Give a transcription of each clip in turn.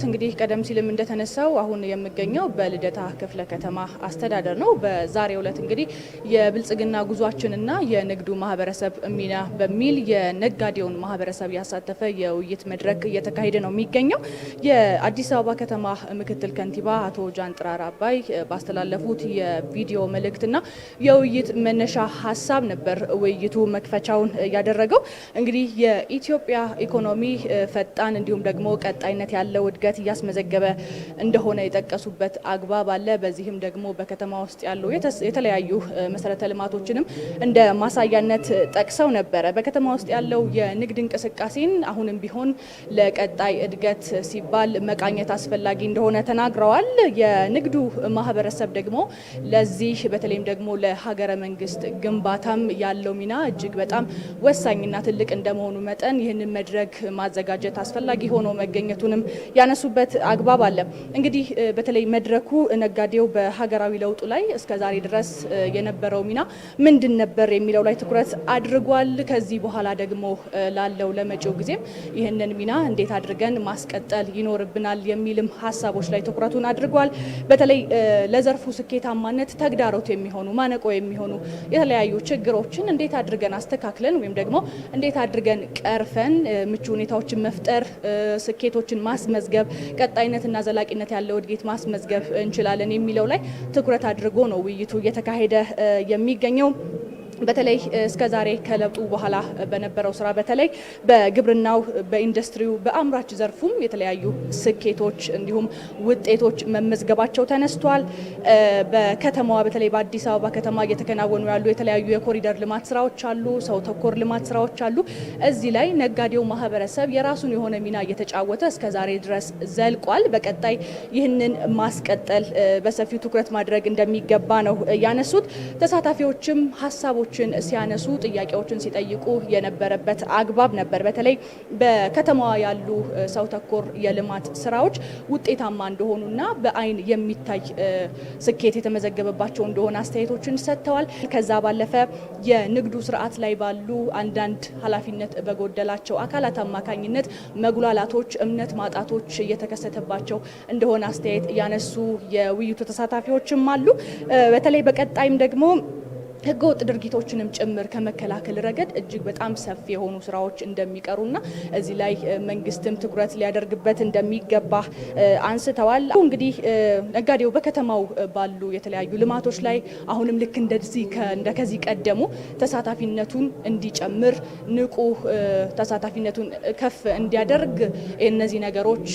እንግዲህ ቀደም ሲልም እንደተነሳው አሁን የሚገኘው በልደታ ክፍለ ከተማ አስተዳደር ነው። በዛሬው ዕለት እንግዲህ የብልጽግና ጉዟችንና የንግዱ ማህበረሰብ ሚና በሚል የነጋዴውን ማህበረሰብ ያሳተፈ የውይይት መድረክ እየተካሄደ ነው የሚገኘው። የአዲስ አበባ ከተማ ምክትል ከንቲባ አቶ ጃንጥራር አባይ ባስተላለፉት የቪዲዮ መልእክትና የውይይት መነሻ ሀሳብ ነበር ውይይቱ መክፈቻውን ያደረገው። እንግዲህ የኢትዮጵያ ኢኮኖሚ ፈጣን እንዲሁም ደግሞ ቀጣይነት ያለው እድገት እያስመዘገበ እንደሆነ የጠቀሱበት አግባብ አለ። በዚህም ደግሞ በከተማ ውስጥ ያሉ የተለያዩ መሰረተ ልማቶችንም እንደ ማሳያነት ጠቅሰው ነበረ። በከተማ ውስጥ ያለው የንግድ እንቅስቃሴን አሁንም ቢሆን ለቀጣይ እድገት ሲባል መቃኘት አስፈላጊ እንደሆነ ተናግረዋል። የንግዱ ማህበረሰብ ደግሞ ለዚህ በተለይም ደግሞ ለሀገረ መንግስት ግንባታም ያለው ሚና እጅግ በጣም ወሳኝና ትልቅ እንደመሆኑ መጠን ይህንን መድረክ ማዘጋጀት አስፈላጊ ሆኖ መገኘቱንም ያነሱበት አግባብ አለ። እንግዲህ በተለይ መድረኩ ነጋዴው በሀገራዊ ለውጡ ላይ እስከዛሬ ድረስ የነበረው ሚና ምንድን ነበር የሚለው ላይ ትኩረት አድርጓል። ከዚህ በኋላ ደግሞ ላለው ለመጪው ጊዜም ይህንን ሚና እንዴት አድርገን ማስቀጠል ይኖርብናል የሚልም ሀሳቦች ላይ ትኩረቱን አድርጓል። በተለይ ለዘርፉ ስኬታማነት ተግዳሮት የሚሆኑ ማነቆ የሚሆኑ የተለያዩ ችግሮችን እንዴት አድርገን አስተካክለን ወይም ደግሞ እንዴት አድርገን ቀርፈን ምቹ ሁኔታዎችን መፍጠር ስኬቶችን ማስመዝገብ ቀጣይነትና ዘላቂነት ያለው እድገት ማስመዝገብ እንችላለን የሚለው ላይ ትኩረት አድርጎ ነው ውይይቱ እየተካሄደ የሚገኘው። በተለይ እስከዛሬ ከለውጡ በኋላ በነበረው ስራ በተለይ በግብርናው፣ በኢንዱስትሪው፣ በአምራች ዘርፉም የተለያዩ ስኬቶች እንዲሁም ውጤቶች መመዝገባቸው ተነስቷል። በከተማዋ በተለይ በአዲስ አበባ ከተማ እየተከናወኑ ያሉ የተለያዩ የኮሪደር ልማት ስራዎች አሉ፣ ሰው ተኮር ልማት ስራዎች አሉ። እዚህ ላይ ነጋዴው ማህበረሰብ የራሱን የሆነ ሚና እየተጫወተ እስከዛሬ ድረስ ዘልቋል። በቀጣይ ይህንን ማስቀጠል በሰፊው ትኩረት ማድረግ እንደሚገባ ነው ያነሱት። ተሳታፊዎችም ሀሳቦች ሲያነሱ ጥያቄዎችን ሲጠይቁ የነበረበት አግባብ ነበር። በተለይ በከተማዋ ያሉ ሰው ተኮር የልማት ስራዎች ውጤታማ እንደሆኑና በአይን የሚታይ ስኬት የተመዘገበባቸው እንደሆነ አስተያየቶችን ሰጥተዋል። ከዛ ባለፈ የንግዱ ስርዓት ላይ ባሉ አንዳንድ ኃላፊነት በጎደላቸው አካላት አማካኝነት መጉላላቶች፣ እምነት ማጣቶች እየተከሰተባቸው እንደሆነ አስተያየት ያነሱ የውይይቱ ተሳታፊዎችም አሉ። በተለይ በቀጣይም ደግሞ ህገወጥ ድርጊቶችንም ጭምር ከመከላከል ረገድ እጅግ በጣም ሰፊ የሆኑ ስራዎች እንደሚቀሩና እዚህ ላይ መንግስትም ትኩረት ሊያደርግበት እንደሚገባ አንስተዋል። እንግዲህ ነጋዴው በከተማው ባሉ የተለያዩ ልማቶች ላይ አሁንም ልክ እንደከዚህ ቀደሙ ተሳታፊነቱን እንዲጨምር ንቁ ተሳታፊነቱን ከፍ እንዲያደርግ እነዚህ ነገሮች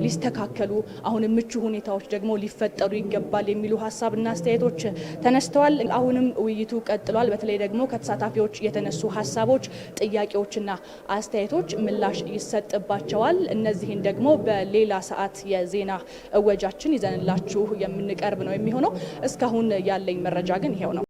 ሊስተካከሉ አሁንም ምቹ ሁኔታዎች ደግሞ ሊፈጠሩ ይገባል የሚሉ ሀሳብና አስተያየቶች ተነስተዋል። አሁንም ውይይቱ ቀጥሏል። በተለይ ደግሞ ከተሳታፊዎች የተነሱ ሀሳቦች፣ ጥያቄዎችና አስተያየቶች ምላሽ ይሰጥባቸዋል። እነዚህን ደግሞ በሌላ ሰዓት የዜና እወጃችን ይዘንላችሁ የምንቀርብ ነው የሚሆነው። እስካሁን ያለኝ መረጃ ግን ይሄው ነው።